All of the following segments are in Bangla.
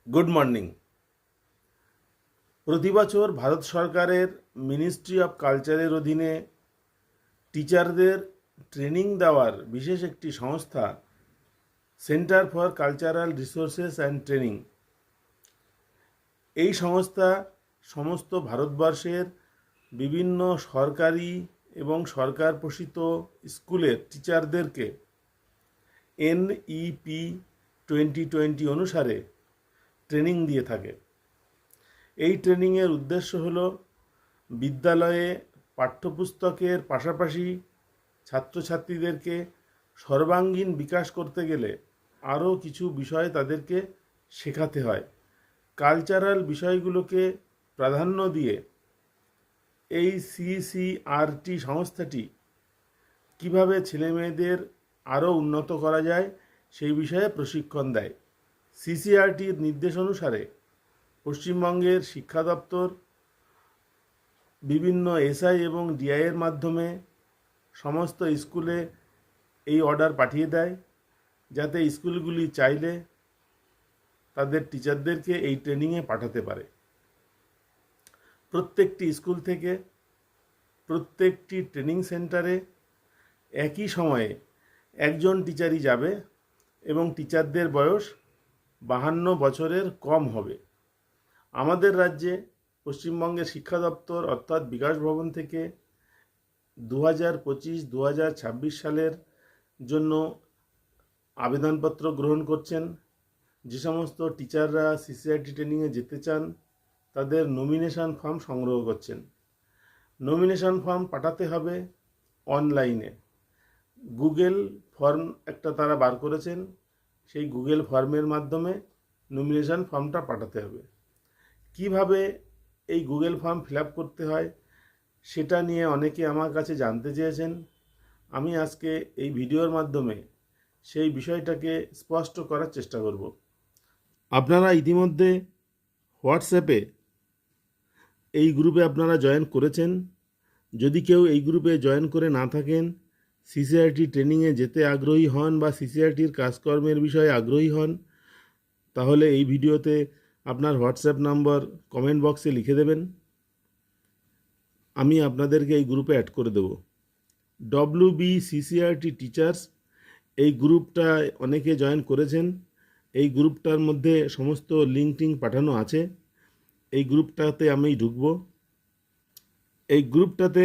Good morning. প্রতি বছর ভারত সরকারের মিনিস্ট্রি অফ কালচারের অধীনে টিচারদের ট্রেনিং দেওয়ার বিশেষ একটি সংস্থা centre for cultural resources and training, এই সংস্থা সমস্ত ভারতবর্ষের বিভিন্ন সরকারি এবং সরকার পোষিত স্কুলের টিচারদেরকে NEP 2020 অনুসারে ট্রেনিং দিয়ে থাকে। এই ট্রেনিংয়ের উদ্দেশ্য হল বিদ্যালয়ে পাঠ্যপুস্তকের পাশাপাশি ছাত্রছাত্রীদেরকে সর্বাঙ্গীন বিকাশ করতে গেলে আরও কিছু বিষয় তাদেরকে শেখাতে হয়। কালচারাল বিষয়গুলোকে প্রাধান্য দিয়ে এই CCRT সংস্থাটি কিভাবে ছেলেমেয়েদের আরও উন্নত করা যায় সেই বিষয়ে প্রশিক্ষণ দেয়। CCRTর নির্দেশ অনুসারে পশ্চিমবঙ্গের শিক্ষা দপ্তর বিভিন্ন SI এবং DI এর মাধ্যমে সমস্ত স্কুলে এই অর্ডার পাঠিয়ে দেয়, যাতে স্কুলগুলি চাইলে তাদের টিচারদেরকে এই ট্রেনিংয়ে পাঠাতে পারে। প্রত্যেকটি স্কুল থেকে প্রত্যেকটি ট্রেনিং সেন্টারে একই সময়ে একজন টিচারই যাবে এবং টিচারদের বয়স 52 বছরের কম হবে। আমাদের রাজ্যে পশ্চিমবঙ্গের শিক্ষা দপ্তর অর্থাৎ বিকাশ ভবন থেকে 2025-2026 সালের জন্য আবেদনপত্র গ্রহণ করছেন। যে সমস্ত টিচাররা CCRT ট্রেনিংয়ে যেতে চান তাদের নমিনেশন ফর্ম সংগ্রহ করছেন। নমিনেশন ফর্ম পাঠাতে হবে অনলাইনে। গুগল ফর্ম একটা তারা বার করেছেন, সেই গুগল ফর্মের মাধ্যমে নমিনেশন ফর্মটা পাঠাতে হবে। কিভাবে এই গুগল ফর্ম ফিল আপ করতে হয় সেটা নিয়ে অনেকে আমার কাছে জানতে চেয়েছেন। আমি আজকে এই ভিডিওর মাধ্যমে সেই বিষয়টাকে স্পষ্ট করার চেষ্টা করব। আপনারা ইতিমধ্যে হোয়াটসঅ্যাপে এই গ্রুপে আপনারা জয়েন করেছেন। যদি কেউ এই গ্রুপে জয়েন করে না থাকেন, CCRT ট্রেনিংয়ে যেতে আগ্রহী হন বা CCRTর কাজকর্মের বিষয়ে আগ্রহী হন, তাহলে এই ভিডিওতে আপনার হোয়াটসঅ্যাপ নাম্বার কমেন্ট বক্সে লিখে দেবেন, আমি আপনাদেরকে এই গ্রুপে অ্যাড করে দেব। WBCCRT টিচার্স এই গ্রুপটায় অনেকে জয়েন করেছেন। এই গ্রুপটার মধ্যে সমস্ত লিঙ্ক টিঙ্ক পাঠানো আছে। এই গ্রুপটাতে আমি ঢুকব। এই গ্রুপটাতে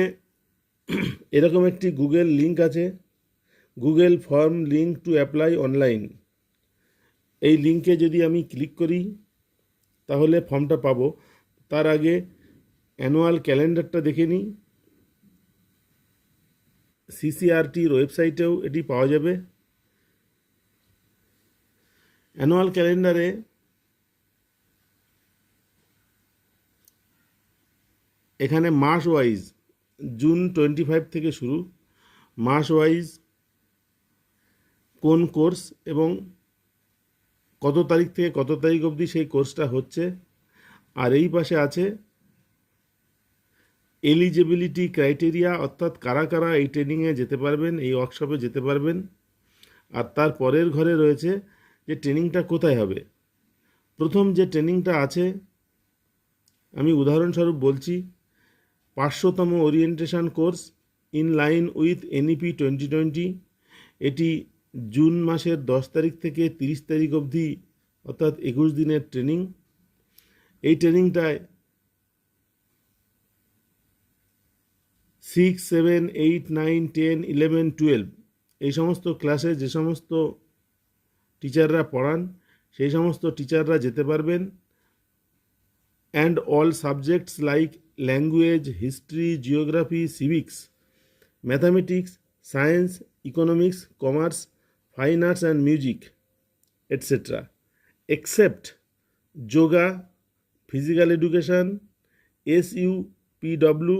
এরকম একটি গুগল লিঙ্ক আছে, Google form link to apply online. এই লিঙ্কে যদি আমি ক্লিক করি তাহলে ফর্মটা পাবো। তার আগে অ্যানুয়াল ক্যালেন্ডারটা দেখে নিই। CCRTর ওয়েবসাইটেও এটি পাওয়া যাবে। অ্যানুয়াল ক্যালেন্ডারে এখানে মাস ওয়াইজ জুন 25 থেকে শুরু, মাস ওয়াইজ কোন কোর্স এবং কত তারিখ থেকে কত তারিখ অবধি সেই কোর্সটা হচ্ছে। আর এই পাশে আছে এলিজিবিলিটি ক্রাইটেরিয়া, অর্থাৎ কারা কারা এই ট্রেনিংয়ে যেতে পারবেন, এই ওয়ার্কশপে যেতে পারবেন। আর তার পরের ঘরে রয়েছে যে ট্রেনিংটা কোথায় হবে। প্রথম যে ট্রেনিংটা আছে, আমি উদাহরণস্বরূপ বলছি, 500তম orientation course in line with NEP 2020। এটি জুন মাসের 10 তারিখ থেকে 30 তারিখ অবধি, অর্থাৎ 21 দিনের ট্রেনিং। এই ট্রেনিংটায় 6, 7, 8, 9, 10, 11, 12 এই সমস্ত ক্লাসে যে সমস্ত টিচাররা পড়ান সেই সমস্ত টিচাররা যেতে পারবেন। And all subjects like language, history, geography, civics, mathematics, science, economics, commerce, fine arts and music etcetera, except yoga, physical education, SUPW,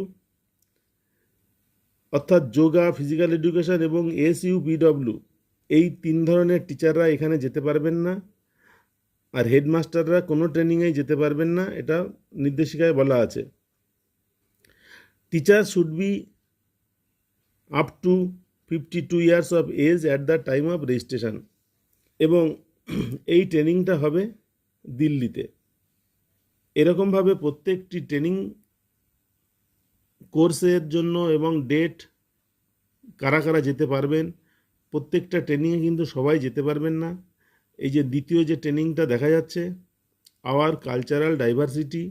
অর্থাৎ যোগা, ফিজিক্যাল এডুকেশন এবং SUPW এই 3 ধরনের টিচাররা এখানে যেতে পারবেন না। আর হেডমাস্টাররা কোনো ট্রেনিংয়েই যেতে পারবেন না, এটা নির্দেশিকায় বলা আছে। Teacher should be up to 52 years of age at the time of registration. এবং এই ট্রেনিংটা হবে দিল্লিতে। এরকমভাবে প্রত্যেকটি ট্রেনিং কোর্সের জন্য এবং ডেট কারা কারা যেতে পারবেন, প্রত্যেকটা ট্রেনিংয়ে কিন্তু সবাই যেতে পারবেন না। এই যে দ্বিতীয় যে ট্রেনিংটা দেখা যাচ্ছে, আওয়ার কালচারাল ডাইভার্সিটি,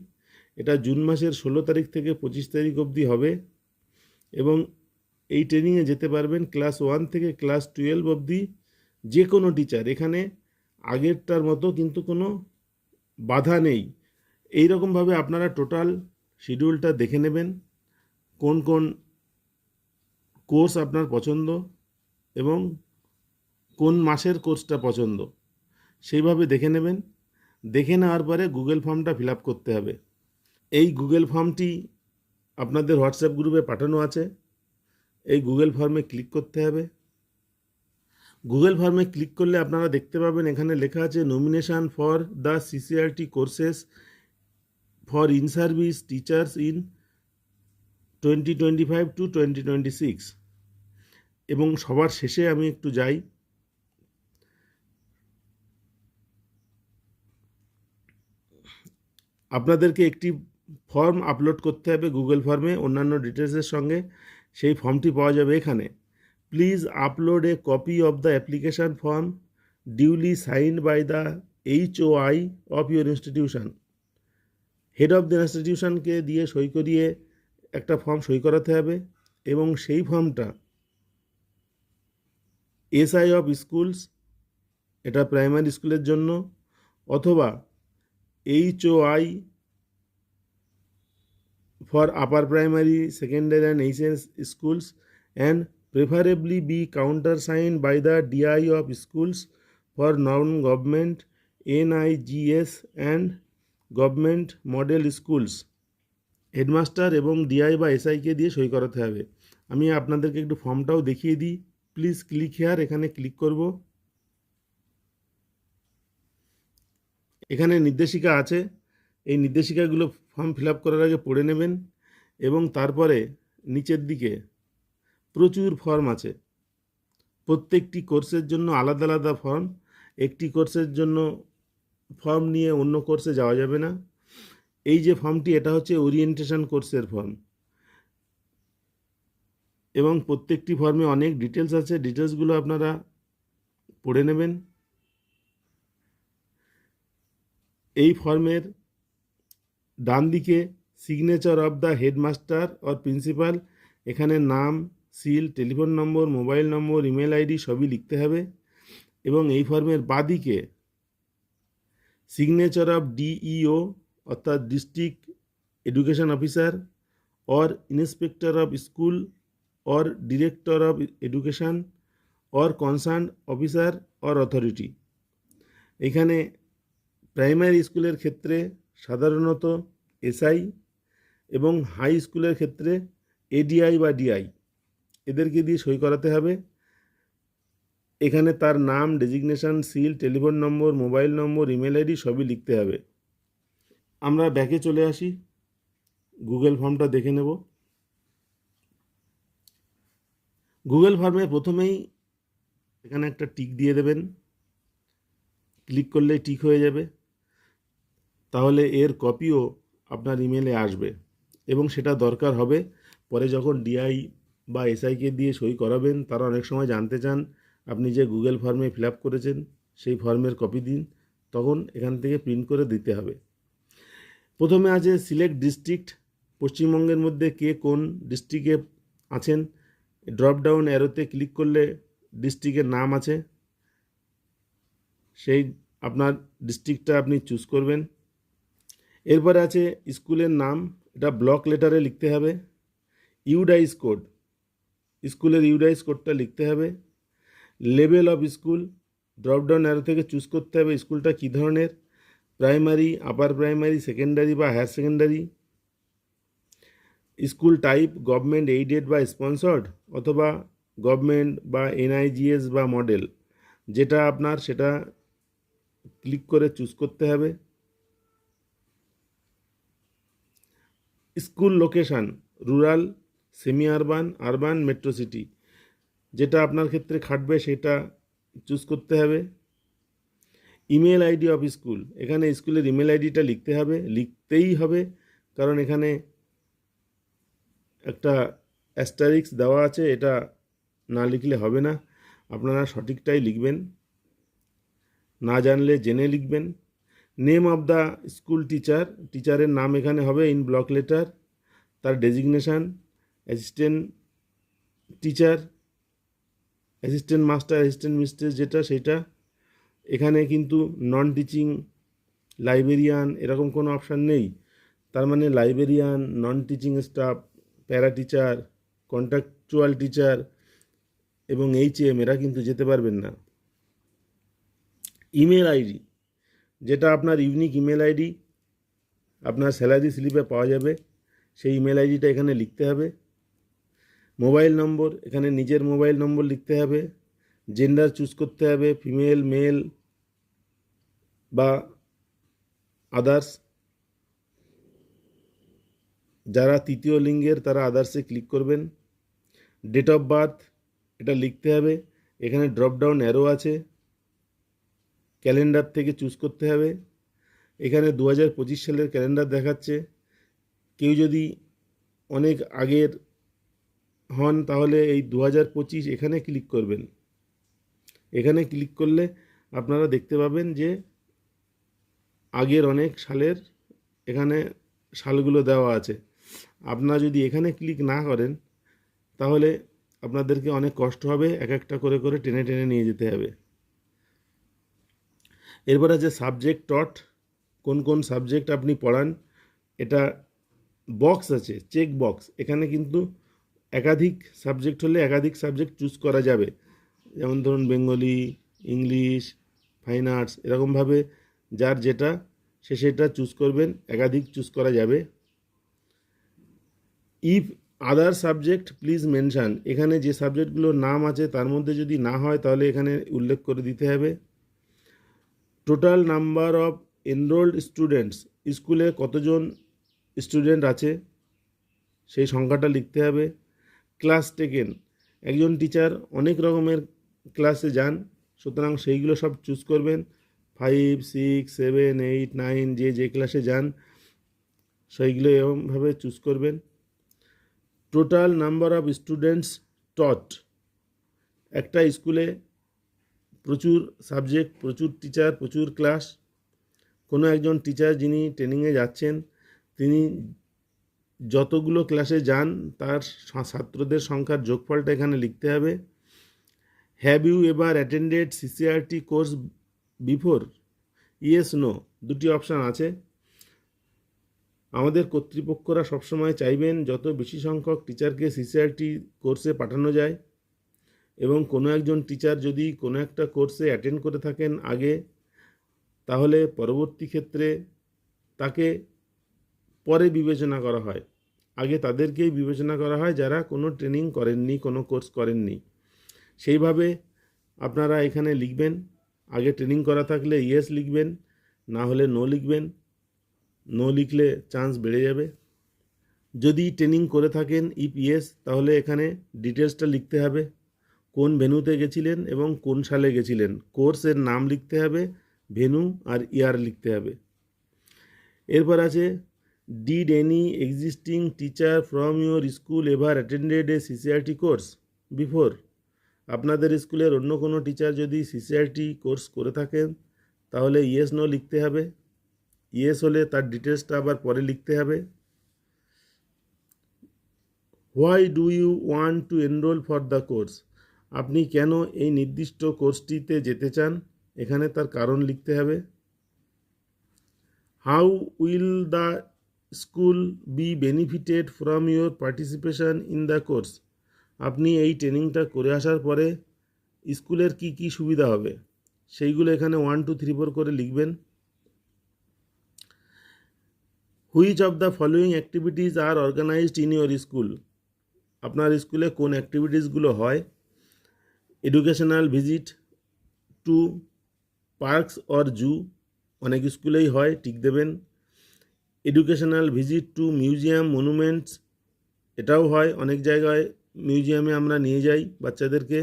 এটা জুন মাসের 16 তারিখ থেকে 25 তারিখ অবধি হবে এবং এই ট্রেনিংয়ে যেতে পারবেন ক্লাস 1 থেকে ক্লাস 12 অবধি যে কোনো টিচার। এখানে আগেরটার মতো কিন্তু কোনো বাধা নেই। এই রকমভাবে আপনারা টোটাল শিডিউলটা দেখে নেবেন, কোন কোন কোর্স আপনার পছন্দ এবং কোন মাসের কোর্সটা পছন্দ, সেইভাবে দেখে নেবেন। দেখে নেওয়ার পরে গুগল ফর্মটা ফিল আপ করতে হবে। এই গুগল ফর্মটি আপনাদের হোয়াটসঅ্যাপ গ্রুপে পাঠানো আছে। এই গুগল ফর্মে ক্লিক করতে হবে। গুগল ফর্মে ক্লিক করলে আপনারা দেখতে পাবেন এখানে লেখা আছে nomination for the CCRT courses for in service teachers in 2025 to 2026। এবং সবার শেষে আমি একটু যাই, আপনাদেরকে একটি ফর্ম আপলোড করতে হবে গুগল ফর্মে অন্যান্য ডিটেলসের সঙ্গে। সেই ফর্মটি পাওয়া যাবে এখানে। Please upload a copy of the application form duly signed by the HOI of your institution. Head of the ইনস্টিটিউশনকে দিয়ে সই করিয়ে একটা ফর্ম সই করাতে হবে এবং সেই ফর্মটা SI অফ স্কুলস, এটা প্রাইমারি স্কুলের জন্য, অথবা HOI for upper primary, secondary and HS schools, and preferably be countersigned by the DI of schools for non-government, NIGS and government model schools। Headmaster এবং DI বা SIকে দিয়ে সই করাতে হবে। আমি আপনাদেরকে একটু ফর্মটাও দেখিয়ে দিই। প্লিজ ক্লিক হেয়ার, এখানে ক্লিক করব। এখানে নির্দেশিকা আছে, এই নির্দেশিকাগুলো ফর্ম ফিল আপ করার আগে পড়ে নেবেন এবং তারপরে নিচের দিকে প্রচুর ফর্ম আছে। প্রত্যেকটি কোর্সের জন্য আলাদা আলাদা ফর্ম। একটি কোর্সের জন্য ফর্ম নিয়ে অন্য কোর্সে যাওয়া যাবে না। এই যে ফর্মটি, এটা হচ্ছে ওরিয়েন্টেশন কোর্সের ফর্ম এবং প্রত্যেকটি ফর্মে অনেক ডিটেলস আছে। ডিটেলসগুলো আপনারা পড়ে নেবেন। এই ফর্মের ডান দিকে signature of the headmaster or principal, এখানে নাম, সিল, টেলিফোন নম্বর, মোবাইল নম্বর, ইমেল আইডি সবই লিখতে হবে। এবং এই ফর্মের বাঁদিকে সিগনেচার অফ DEO অর্থাৎ district education officer or inspector of school or director of education or concern officer or authority. এখানে প্রাইমারি স্কুলের ক্ষেত্রে সাধারণত SI এবং হাই স্কুলের ক্ষেত্রে ADI বা DI, এদেরকে দিয়ে সই করাতে হবে। এখানে তার নাম, designation, seal, telephone number, mobile নম্বর, ইমেল আইডি সবই লিখতে হবে। আমরা ব্যাকে চলে আসি, গুগল ফর্মটা দেখে নেব। গুগল ফর্মে প্রথমেই এখানে একটা টিক দিয়ে দেবেন। ক্লিক করলে টিক হয়ে যাবে, তাহলে এর কপিও আপনার ইমেলে আসবে এবং সেটা দরকার হবে পরে যখন DI বা SIকে দিয়ে সই করাবেন। তারা অনেক সময় জানতে চান আপনি যে গুগল ফর্মে ফিল আপ করেছেন সেই ফর্মের কপি দিন, তখন এখান থেকে প্রিন্ট করে দিতে হবে। প্রথমে আছে সিলেক্ট ডিস্ট্রিক্ট, পশ্চিমবঙ্গের মধ্যে কে কোন ডিস্ট্রিক্টে আছেন। ড্রপ ডাউন অ্যারোতে ক্লিক করলে ডিস্ট্রিক্টের নাম আছে, সেই আপনার ডিস্ট্রিক্টটা আপনি চুজ করবেন। এরপরে আছে স্কুলের নাম, এটা ব্লক লেটারে লিখতে হবে। ইউডাইস কোড, স্কুলের ইউডাইস কোডটা লিখতে হবে। Level of school, dropdown arrow থেকে চুজ করতে হবে স্কুলটা কী ধরনের, প্রাইমারি, আপার প্রাইমারি, সেকেন্ডারি বা higher secondary. School type, government aided বা স্পন্সর্ড অথবা গভর্নমেন্ট বা NIGS বা মডেল, যেটা আপনার সেটা ক্লিক করে চুজ করতে হবে। School location, rural, semi urban, urban, metro city, যেটা আপনার ক্ষেত্রে খাটবে সেটা চুজ করতে হবে। ইমেল আইডি অফ স্কুল, এখানে স্কুলের ইমেল আইডিটা লিখতেই হবে, কারণ এখানে একটা অ্যাস্টারিক্স দেওয়া আছে, এটা না লিখলে হবে না। আপনারা সঠিকটাই লিখবেন, না জানলে জেনে লিখবেন। Name of the school teacher, টিচারের নাম এখানে হবে ইন ব্লক লেটার, তার designation, assistant teacher, assistant master, assistant mistress যেটা সেটা। এখানে কিন্তু নন টিচিং, লাইব্রেরিয়ান এরকম কোনো অপশান নেই। তার মানে librarian, non teaching staff, para teacher, contractual teacher এবং HM এরা কিন্তু যেতে পারবেন না। ইমেল আইডি, যেটা আপনার ইউনিক ইমেল আইডি আপনার স্যালারি স্লিপে পাওয়া যাবে, সেই ইমেল আইডিটা এখানে লিখতে হবে। মোবাইল নম্বর, এখানে নিজের মোবাইল নম্বর লিখতে হবে। জেন্ডার চুজ করতে হবে, ফিমেল, মেল বা আদার্স। যারা তৃতীয় লিঙ্গের তারা আদার্সে ক্লিক করবেন। ডেট অফ বার্থ এটা লিখতে হবে, এখানে ড্রপ ডাউন অ্যারো আছে, ক্যালেন্ডার থেকে চুজ করতে হবে। এখানে 2025 সালের ক্যালেন্ডার দেখাচ্ছে, কেউ যদি অনেক আগের হন তাহলে এই 2025 এখানে ক্লিক করবেন। এখানে ক্লিক করলে আপনারা দেখতে পাবেন যে আগের অনেক সালের এখানে সালগুলো দেওয়া আছে। আপনারা যদি এখানে ক্লিক না করেন তাহলে আপনাদেরকে অনেক কষ্ট হবে, এক একটা করে করে টেনে টেনে নিয়ে যেতে হবে। এরপর আছে সাবজেক্ট টট, কোন কোন সাবজেক্ট আপনি পড়ান, এটা বক্স আছে, চেক বক্স। এখানে কিন্তু একাধিক সাবজেক্ট হলে একাধিক সাবজেক্ট চুজ করা যাবে, যেমন ধরুন বেঙ্গলি, ইংলিশ, ফাইন আর্টস, এরকমভাবে যার যেটা সে সেটা চুজ করবেন, একাধিক চুজ করা যাবে। If other subject please mention, এখানে যে সাবজেক্টগুলোর নাম আছে তার মধ্যে যদি না হয় তাহলে এখানে উল্লেখ করে দিতে হবে। Total number of enrolled students, স্কুলে কতজন স্টুডেন্ট আছে সেই সংখ্যাটা লিখতে হবে। ক্লাস টেকেন, একজন টিচার অনেক রকমের ক্লাসে যান, সুতরাং সেইগুলো সব চুজ করবেন। 5, 6, 7, 8, 9 যে ক্লাসে যান সেইগুলো এরকমভাবে চুজ করবেন। টোটাল নাম্বার অফ স্টুডেন্টস টট, একটা স্কুলে প্রচুর সাবজেক্ট, প্রচুর টিচার, প্রচুর ক্লাস। কোনো একজন টিচার যিনি ট্রেনিংয়ে যাচ্ছেন তিনি যতগুলো ক্লাসে যান তার ছাত্রদের সংখ্যার যোগফলটা এখানে লিখতে হবে। Have you ever attended CCRT course before? Yes, no, দুটি অপশান আছে। আমাদের কর্তৃপক্ষরা সবসময় চাইবেন যত বেশি সংখ্যক টিচারকে CCRT কোর্সে পাঠানো যায়, এবং কোনো একজন টিচার যদি কোনো একটা কোর্সে অ্যাটেন্ড করে থাকেন আগে, তাহলে পরবর্তী ক্ষেত্রে তাকে পরে বিবেচনা করা হয়। আগে তাদেরকেই বিবেচনা করা হয় যারা কোনো ট্রেনিং করেননি, কোনো কোর্স করেননি। সেইভাবে আপনারা এখানে লিখবেন, আগে ট্রেনিং করা থাকলে ইয়েস লিখবেন, না হলে নো লিখবেন। নো লিখলে চান্স বেড়ে যাবে। যদি ট্রেনিং করে থাকেন ইফ ইয়েস, তাহলে এখানে ডিটেলসটা লিখতে হবে, কোন ভেন্যুতে গেছিলেন এবং কোন সালে গেছিলেন। কোর্সের নাম লিখতে হবে, ভেন্যু আর ইয়ার লিখতে হবে। এরপর আছে did any existing teacher from your school ever attended A CCRT course before? আপনাদের স্কুলের অন্য কোনো টিচার যদি CCRT কোর্স করে থাকেন তাহলে ইয়েস নো লিখতে হবে। ইয়েস হলে তার ডিটেলসটা আবার পরে লিখতে হবে। Why do you want to enrol for the course, আপনি কেন এই নির্দিষ্ট কোর্সটিতে যেতে চান, এখানে তার কারণ লিখতে হবে। How will the school B benefited from your participation in the course, আপনি এই ট্রেনিংটা করে আসার পরে স্কুলের কি কি সুবিধা হবে সেইগুলো এখানে 1, 2, 3, 4 করে লিখবেন। Which of the following activities are organised in your school, আপনার স্কুলে কোন অ্যাক্টিভিটিসগুলো হয়। Educational visit to parks or zoo, অনেক স্কুলেই হয়, টিক দেবেন। Educational visit to museum monuments, এটাও হয়, অনেক জায়গায় মিউজিয়ামে আমরা নিয়ে যাই বাচ্চাদেরকে।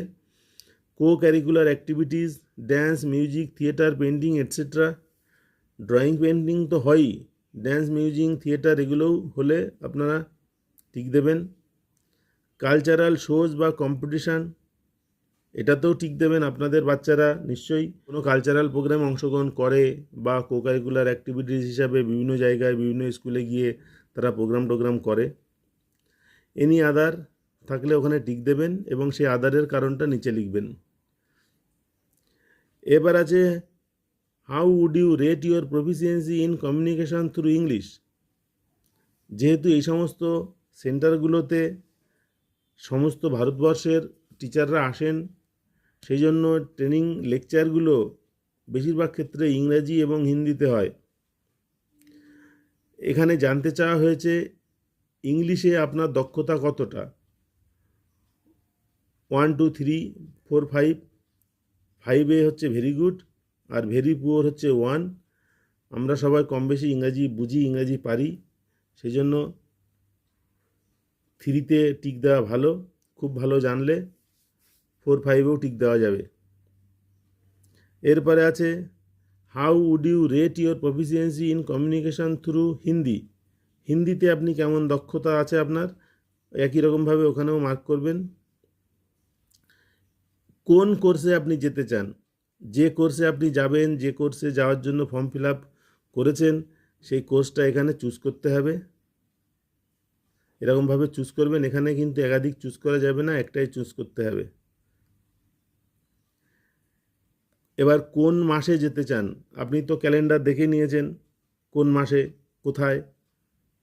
co-curricular activities, dance, music, theatre, painting, etc. Drawing painting তো হয়ই, ড্যান্স, মিউজিক, থিয়েটার এগুলোও হলে আপনারা টিক দেবেন। কালচারাল শোজ বা কম্পিটিশান, এটাতেও টিক দেবেন। আপনাদের বাচ্চারা নিশ্চয়ই কোনো কালচারাল প্রোগ্রামে অংশগ্রহণ করে বা কোকারিকুলার অ্যাক্টিভিটিস হিসাবে বিভিন্ন জায়গায় বিভিন্ন স্কুলে গিয়ে তারা প্রোগ্রাম করে। এনি আদার থাকলে ওখানে টিক দেবেন এবং সেই আদারের কারণটা নিচে লিখবেন। এবার আছে how would you rate your proficiency in communication through English. যেহেতু এই সমস্ত সেন্টারগুলোতে সমস্ত ভারতবর্ষের টিচাররা আসেন, সেই জন্য ট্রেনিং লেকচারগুলো বেশিরভাগ ক্ষেত্রে ইংরাজি এবং হিন্দিতে হয়। এখানে জানতে চাওয়া হয়েছে ইংলিশে আপনার দক্ষতা কতটা। 1 2 3 4 5, 5 হচ্ছে very good are very poor হচ্ছে 1। আমরা সবাই কম বেশি ইংরাজি বুঝি, ইংরাজি পারি, সেই জন্য 3তে টিক দেওয়া ভালো। খুব ভালো জানলে 4 5এও টিক দেওয়া যাবে। এরপরে আছে how would you rate your proficiency in communication through Hindi. হিন্দিতে আপনি কেমন দক্ষতা আছে আপনার, একই রকমভাবে ওখানেও মার্ক করবেন। কোন কোর্সে আপনি যেতে চান, যে কোর্সে আপনি যাবেন, যে কোর্সে যাওয়ার জন্য ফর্ম ফিল আপ করেছেন সেই কোর্সটা এখানে চুজ করতে হবে। এরকমভাবে চুজ করবেন, এখানে কিন্তু একাধিক চুজ করা যাবে না, একটাই চুজ করতে হবে। এবার কোন মাসে যেতে চান, আপনি তো ক্যালেন্ডার দেখে নিয়েছেন, কোন মাসে কোথায়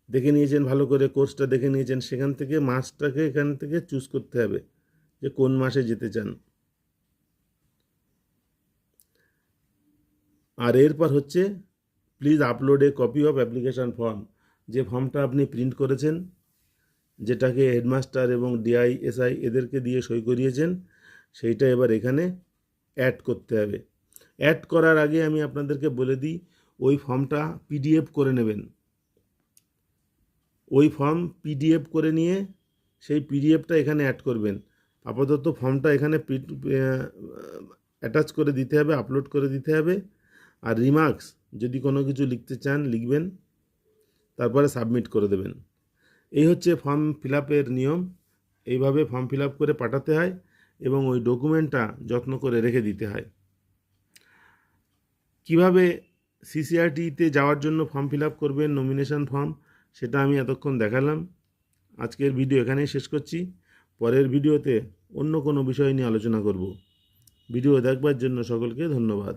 দেখে নিয়েছেন, ভালো করে কোর্সটা দেখে নিয়েছেন, সেখান থেকে মাসটাকে এখান থেকে চুজ করতে হবে যে কোন মাসে যেতে চান। আর এরপর হচ্ছে please upload a copy of application form. যে ফর্মটা আপনি প্রিন্ট করেছেন, যেটাকে হেডমাস্টার এবং ডিআই এসআই এদেরকে দিয়ে সই করিয়েছেন, সেইটা এবার এখানে অ্যাড করতে হবে। অ্যাড করার আগে আমি আপনাদেরকে বলে দিই, ওই ফর্মটা পিডিএফ করে নেবেন। ওই ফর্ম পিডিএফ করে নিয়ে সেই পিডিএফটা এখানে অ্যাড করবেন। আপাতত ফর্মটা এখানে অ্যাটাচ করে দিতে হবে, আপলোড করে দিতে হবে। আর রিমার্কস যদি কোনো কিছু লিখতে চান লিখবেন, তারপরে সাবমিট করে দেবেন। এই হচ্ছে ফর্ম ফিল আপের নিয়ম। এইভাবে ফর্ম ফিল আপ করে পাঠাতে হয় এবং ওই ডকুমেন্টটা যত্ন করে রেখে দিতে হয়। কিভাবে সিসিআরটিতে যাওয়ার জন্য ফর্ম ফিল আপ করবেন, নমিনেশন ফর্ম, সেটা আমি এতক্ষণ দেখালাম। আজকের ভিডিও এখানেই শেষ করছি। পরের ভিডিওতে অন্য কোনো বিষয় নিয়ে আলোচনা করব। ভিডিও দেখবার জন্য সকলকে ধন্যবাদ।